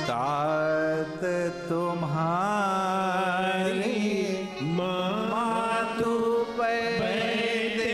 तात तुम्हारी मातु पैदे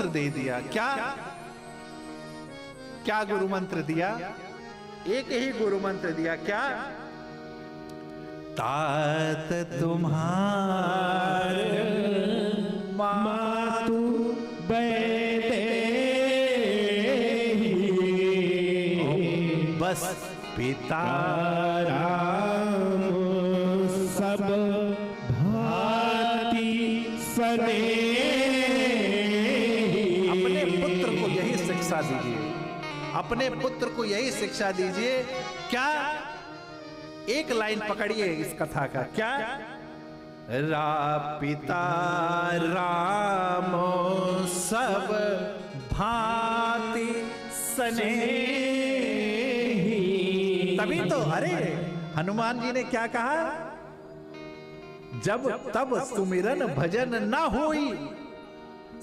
दे दिया। क्या क्या गुरु मंत्र दिया? एक ही गुरु मंत्र दिया। क्या? तात तुम्हारे मातु बैदे बस पिता राम सब भांति सने। अपने पुत्र को यही शिक्षा दीजिए, अपने पुत्र को यही शिक्षा दीजिए। क्या? एक लाइन पकड़िए इस कथा का। क्या? पिता राम सब भांति स्नेही। तभी तो अरे हनुमान जी ने क्या कहा? जब तब सुमिरन भजन ना होई।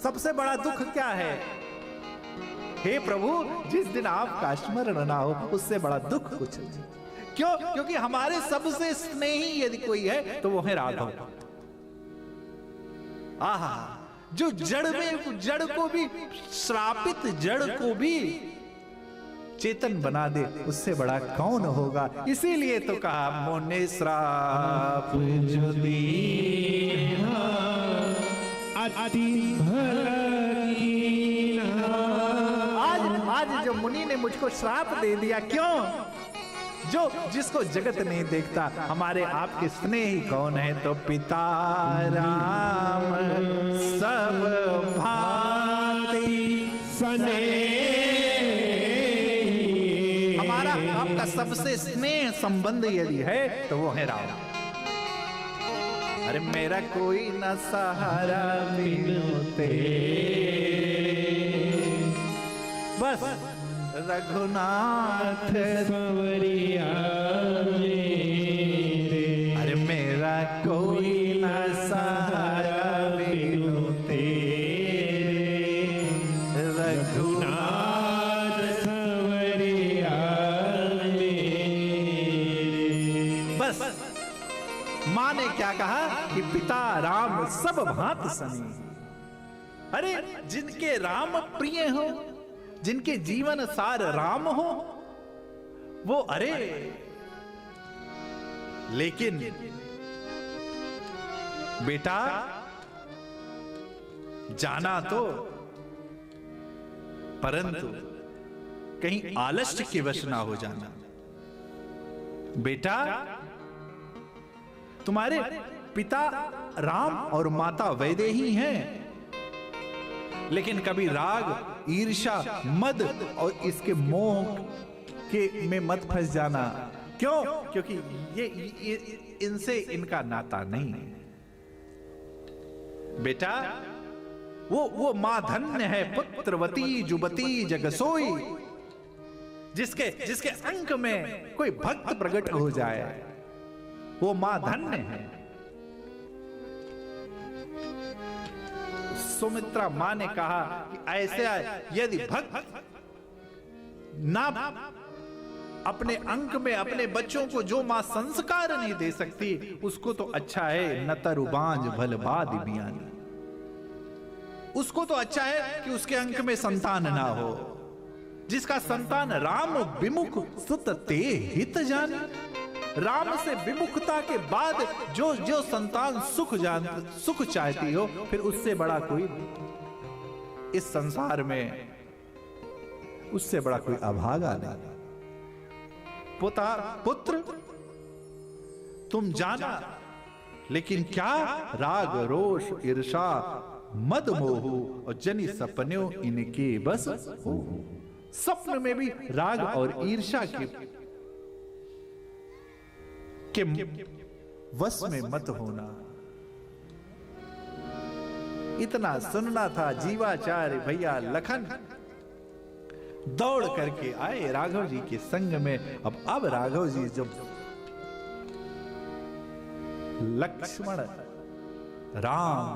सबसे बड़ा दुख क्या है? हे प्रभु, जिस दिन आपका स्मरण ना हो उससे बड़ा दुख कुछ नहीं। क्यों? क्योंकि हमारे सबसे स्नेही यदि कोई है तो वो है राघव। आहा, जो जड़ को भी श्रापित जड़ को भी चेतन बना दे, उससे बड़ा कौन होगा। इसीलिए तो कहा मोने श्राप जो दीना अति भलकीना। आज जो मुनि ने मुझको श्राप दे दिया, क्यों? जिसको जगत नहीं देखता, हमारे आपके स्नेही कौन है? तो पिता राम सब भांति स्नेही। हमारा आपका सबसे स्नेह संबंध यदि है तो वो है राम। अरे मेरा कोई न सहारा बिनु तेरे, बस रघुनाथ संवरिया मेरे, अरे मेरा कोई न सहारा बिनु तेरे, रघुनाथ संवरिया मेरे। बस माँ ने क्या कहा कि पिता राम सब भांत सनी। अरे जिनके राम प्रिय हो, जिनके जीवन सार राम हो, वो अरे लेकिन बेटा जाना तो, परंतु कहीं आलस्य के वश ना हो जाना। बेटा तुम्हारे पिता राम और माता वैदेही हैं, लेकिन कभी राग, ईर्ष्या, मद और इसके मोह के में मत फंस जाना। क्यों? क्योंकि ये इनसे इनका नाता नहीं है। बेटा वो मां धन्य है, पुत्रवती जुबती जगसोई, जिसके अंक में कोई भक्त प्रकट हो जाए, वो मां धन्य है। सुमित्रा मां ने कहा कि ऐसे यदि भक्त ना अपने अंक में अपने बच्चों को जो मां संस्कार नहीं दे सकती, उसको तो अच्छा है न तरुबांज भलबाद बियानी, उसको तो अच्छा है कि उसके अंक में संतान ना हो। जिसका संतान राम विमुख सुत ते हित जाने, राम से विमुखता के बाद जो संतान सुख चाहती हो, फिर उससे बड़ा कोई इस संसार में, उससे बड़ा कोई अभागा नहीं। पुत्र तुम जाना, लेकिन क्या राग रोष ईर्षा मद मोह और जनी सपनों इनके बस हो। स्वप्न में भी राग और ईर्षा के वश में मत होना। इतना सुनना था जीवाचार्य भैया लखन दौड़ करके आए राघव जी के संग में। अब राघव जी जब लक्ष्मण राम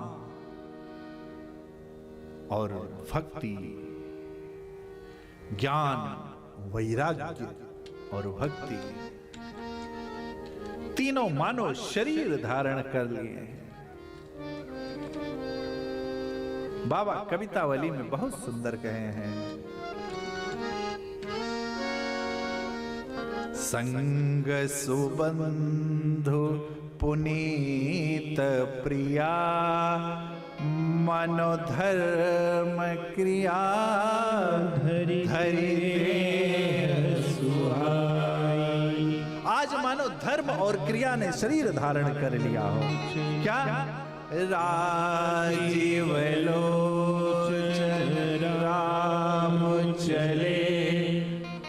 और भक्ति, ज्ञान, वैराग्य और भक्ति तीनों मानो शरीर धारण कर लिए हैं। बाबा कवितावली में बहुत सुंदर कहे हैं, संग सुबंधु पुनीत प्रिया, मनोधर्म क्रिया धरि सुहाई। आज मानो धर्म और क्रिया ने शरीर धारण कर लिया हो। क्या? राजीव लोचन राम चले,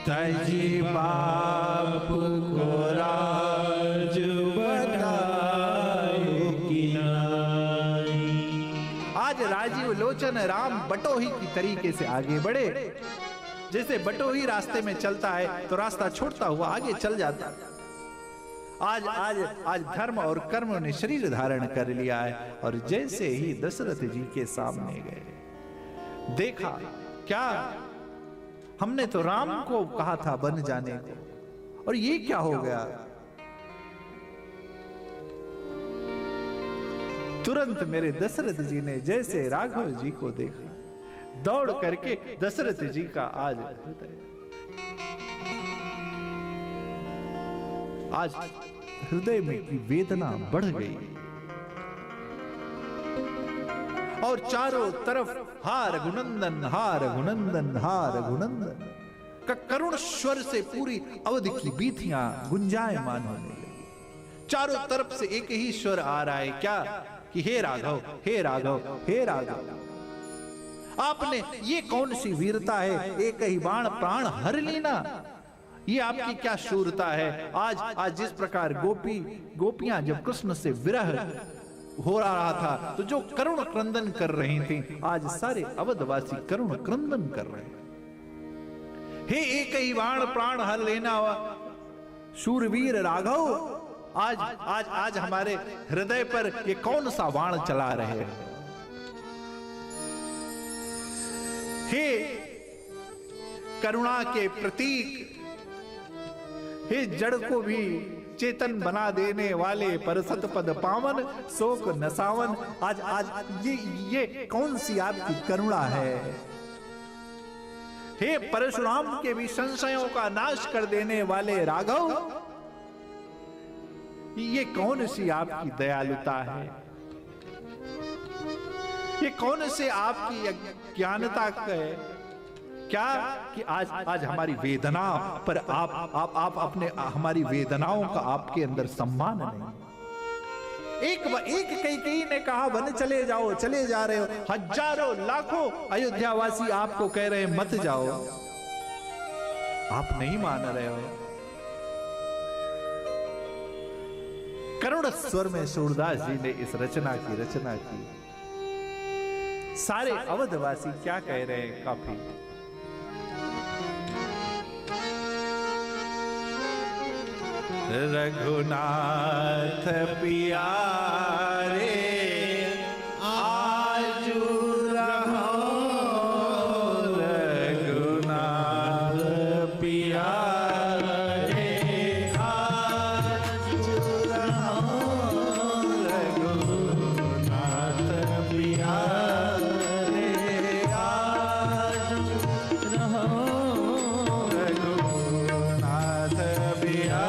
तजी बाप को राज बनाए किनाई। आज राजीव लोचन राम बटोही की तरीके से आगे बढ़े। जैसे बटोही रास्ते में चलता है तो रास्ता छोड़ता हुआ आगे चल जाता है। आज धर्म और कर्म ने शरीर धारण कर लिया है। और जैसे ही दशरथ जी के सामने गए, देखा क्या, हमने तो राम को कहा था बन जाने को, और ये क्या हो गया। तुरंत मेरे दशरथ जी ने जैसे राघव जी को देखा, दौड़ करके दशरथ जी का आज हृदय में की वेदना बढ़ गई और चारों तरफ हा रघुनंदन हा रघुनंदन हा रघुनंदन का करुण स्वर से पूरी अवधि की बीथियां गुंजायमान होने लगी। चारों तरफ से एक ही स्वर आ रहा है, क्या कि हे राघव, हे राघव, हे राघव। आपने ये कौन सी वीरता है, एक ही बाण प्राण हर लेना। ये आपकी क्या शूरता है। आज जिस प्रकार गोपियां जब कृष्ण से विरह हो रहा था, तो जो करुण क्रंदन कर रही थी, आज सारे अवधवासी करुण क्रंदन कर रहे हैं। हे एक ही बाण प्राण हर लेना शूरवीर राघव, आज आज आज हमारे हृदय पर ये कौन सा बाण चला रहे हैं। हे करुणा के प्रतीक, हे जड़ को भी चेतन बना देने वाले परसत पद पावन, शोक नसावन, आज आज ये कौन सी आपकी करुणा है। हे परशुराम के भी संशयों का नाश कर देने वाले राघव, ये कौन सी आपकी दयालुता है, ये कौन से आपकी ज्ञानता है। क्या कि आज हमारी वेदना पर आप अपने हमारी वेदनाओं का आपके अंदर सम्मान नहीं। एक कई ने कहा वन चले जाओ, चले जा रहे हो, हजारों लाखों अयोध्यावासी आपको कह रहे हैं मत जाओ, आप नहीं मान रहे हो। करुण स्वर में सूरदास जी ने इस रचना की। सारे अवधवासी क्या कह रहे हैं, काफी रघुनाथ प्यारे आजू रहो, रघुनाथ प्यारे आजू रहो, रघुनाथ प्यारे आजू रहो, रघुनाथ प्यारे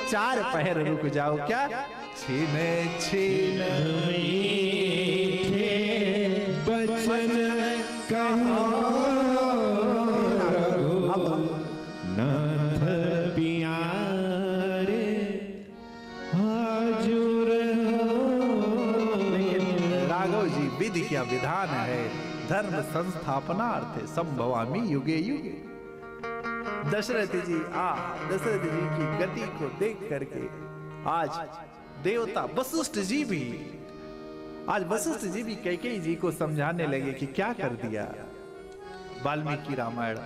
4 पहर रुक जाओ। क्या? छीन छीन मीठे बचन कहो नाथ प्यारे हाजुर हो। राघव जी, विधि क्या विधान है, धर्म संस्थापनार्थ संभवामि युगे युगे। दशरथ जी दशरथ जी की गति को देख करके आज देवता वशिष्ठ जी भी कैकेयी जी को समझाने लगे कि क्या कर दिया वाल्मीकि रामायण।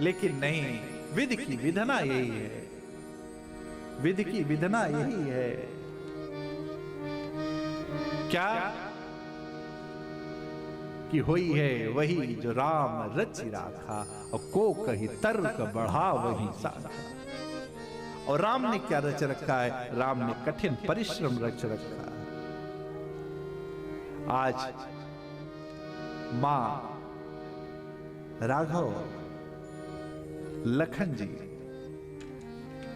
लेकिन नहीं, विधि की विधना यही है, विधि की विधना यही है। क्या? कि होई है वही जो राम रचि राखा, और को कही तर्क बढ़ा वही साखा। और राम ने क्या रच रखा है? राम ने कठिन परिश्रम रच रखा है। आज मां राघव, लखन जी,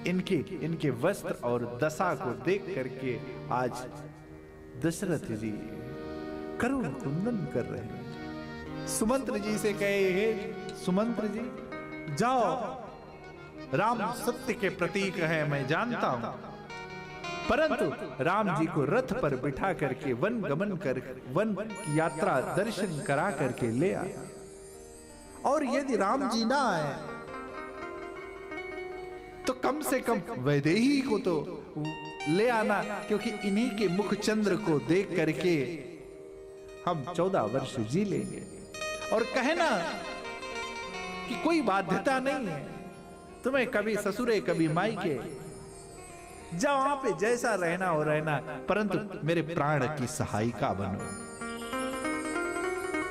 इनके वस्त्र और दशा को देख करके आज दशरथ जी करुण कुंदन कर रहे हैं। सुमंत्र जी से कहे, हे सुमंत्र जी, जाओ, राम सत्य के प्रतीक है, मैं जानता हूं, परंतु राम जी को रथ पर बिठा करके वन गमन कर वन की यात्रा दर्शन करा करके ले आया। और यदि राम जी ना आए तो कम से कम वैदेही को तो ले आना, क्योंकि इन्हीं के मुख चंद्र को देख करके हम 14 वर्ष जी लेंगे। और कहना कि कोई बाध्यता नहीं है, तुम्हें कभी ससुरे कभी मायके, जाओ वहां पे जैसा रहना हो रहना, परंतु मेरे प्राण की सहायिका बनो।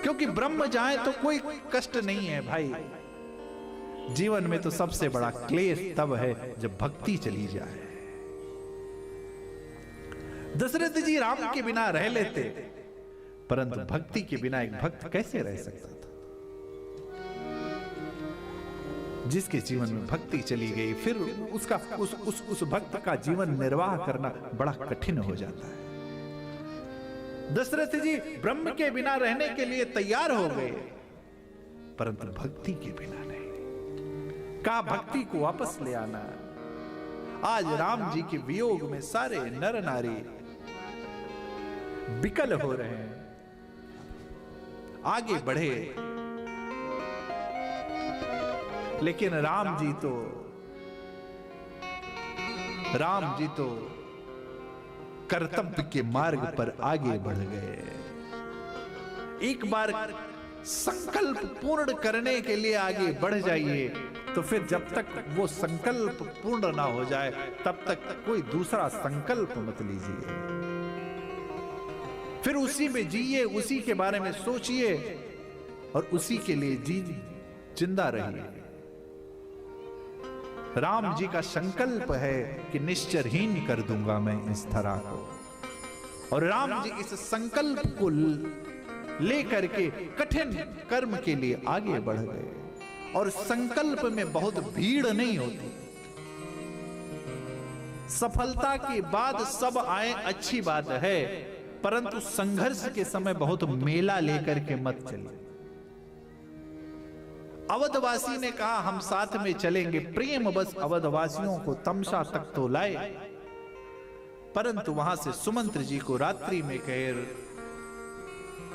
क्योंकि ब्रह्म जाए तो कोई कष्ट नहीं है भाई, जीवन में तो सबसे बड़ा क्लेश तब है जब भक्ति चली जाए। दशरथ जी राम के बिना रह लेते, परंतु भक्ति के बिना एक भक्त कैसे रह सकता था? जिसके जीवन में भक्ति चली गई, फिर उसका उस भक्त का जीवन निर्वाह करना बड़ा कठिन हो जाता है। दशरथ जी ब्रह्म के बिना रहने के लिए तैयार हो गए, परंतु भक्ति के बिना नहीं। कहा भक्ति को वापस ले आना। आज राम जी के वियोग में सारे नर नारी विकल हो रहे हैं, आगे बढ़े, लेकिन राम जी तो कर्तव्य के मार्ग पर आगे बढ़ गए। एक बार संकल्प पूर्ण करने के लिए आगे बढ़ जाइए, तो फिर जब तक वो संकल्प पूर्ण ना हो जाए तब तक कोई दूसरा संकल्प मत लीजिए। फिर उसी में जिए, उसी के बारे में सोचिए और उसी के लिए जिंदा रहिए। राम जी का संकल्प है कि निश्चरहीन कर दूंगा मैं इस धरा को, और राम जी इस संकल्प को लेकर के कठिन कर्म के लिए आगे बढ़ गए। और संकल्प में बहुत भीड़ नहीं होती, सफलता के बाद सब आए अच्छी बात है, परंतु संघर्ष के समय बहुत मेला लेकर के मत चलिए। अवधवासी ने कहा हम साथ में चलेंगे, प्रेम बस अवधवासियों को तमसा तक तो लाए, परंतु वहां से सुमंत्र जी को रात्रि में कहे,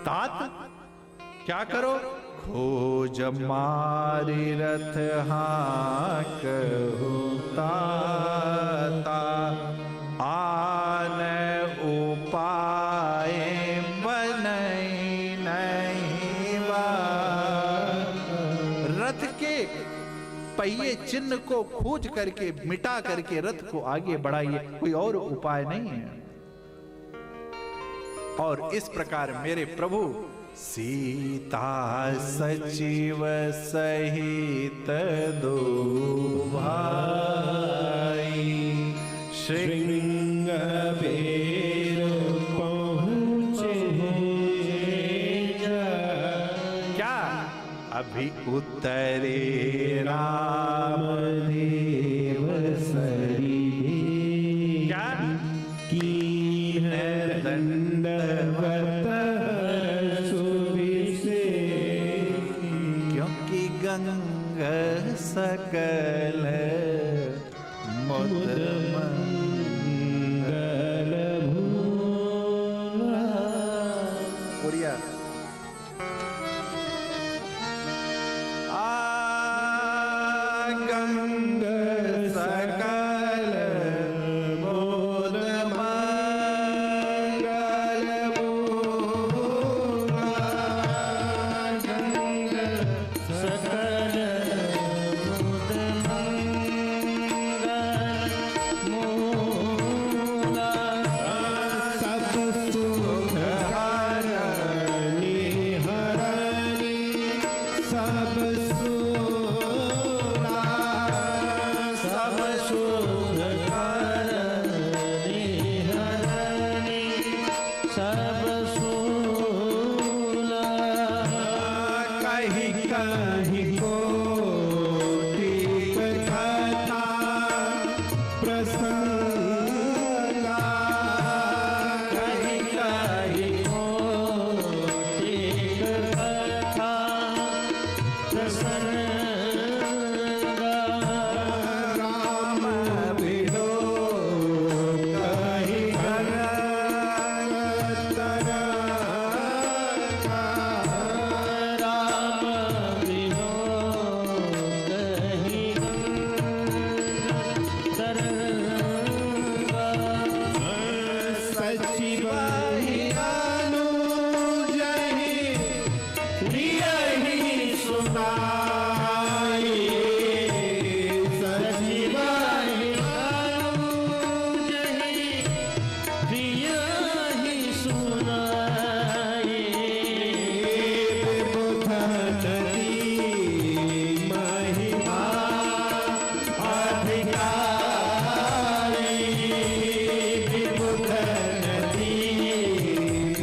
तात क्या करो? खोज मारी रथ हाँक ताता, आन उपाय बनई नहीं बा। रथ के पहिए चिन्ह को खोज करके मिटा करके रथ को आगे बढ़ाइए, कोई और उपाय नहीं है। और इस प्रकार मेरे प्रभु सीता सचिव सहित दो भाई, श्रृंग बेर पहुंचे क्या? अभी उतरे राम देव सरी गंग सकल मुद मंगल भूला। बोलिया गंग सकल मुद मंगल भूला। गंग सकल मुद मंगल मूला। सब सुख हरणी हरणी सब सूला। सब सुख हरणी हरणी सब सूला। कहीं कहीं कोटि कथा प्रसंगा। कहीं कहीं कोटि कथा प्रसंगा। राम बिनो कहीं राम बिनो कहीं तरंगा। सचिव अनुजहि प्रियहि सुनाई। सचिव अनुजहि प्रिय ही सुनाई। विबुध नदी महिमा अधिकारी। विबुध नदी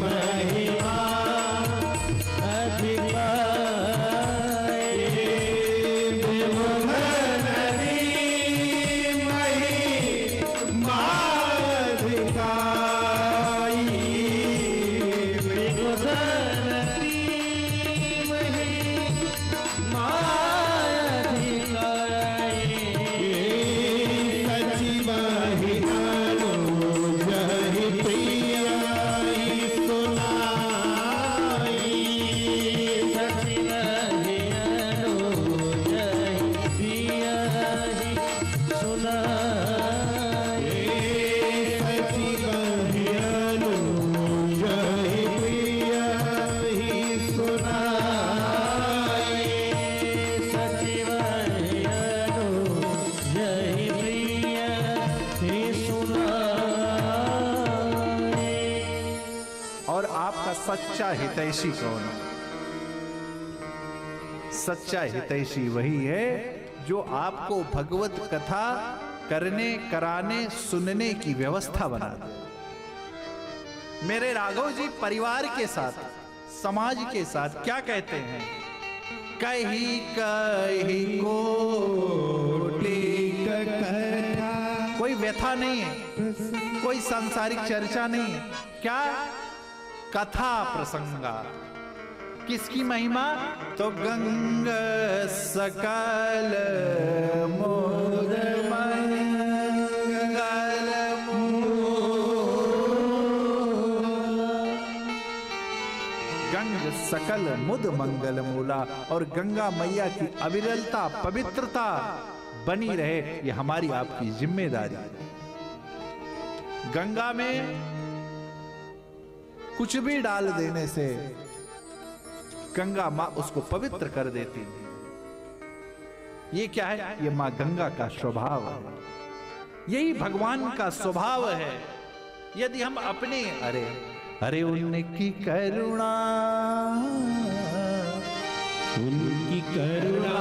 महिमा अधिकारी। विबुध नदी महिमा अधिकारी। विबुधनती महिमा अधिकारी। सचिव अनुजहि प्रियहि सुनाई। सचिव अनुजहि प्रियहि सुनाई। सचिव अनुजहि प्रियहि सुनाई। सचिव अनुजहि प्रियहि सुनाई। और आपका सच्चा हितैषी कौन है? सच्चा हितैषी वही है जो आपको भगवत कथा करने कराने सुनने की व्यवस्था बना दे। मेरे राघव जी परिवार के साथ समाज के साथ क्या कहते हैं? कहीं कहीं कोटि कथा कोई व्यथा नहीं है, कोई सांसारिक चर्चा नहीं है। क्या? कथा प्रसंगा। किसकी महिमा? तो गंग सकल मुद मंगल मूला। गंग सकल मुद मंगल मूला। और गंगा मैया की अविरलता पवित्रता बनी रहे, ये हमारी आपकी जिम्मेदारी है। गंगा में कुछ भी डाल देने से गंगा मां उसको पवित्र कर देती है। ये क्या है? ये मां गंगा का स्वभाव है। यही भगवान का स्वभाव है। यदि हम अपने अरे अरे उनकी करुणा उनकी करुणा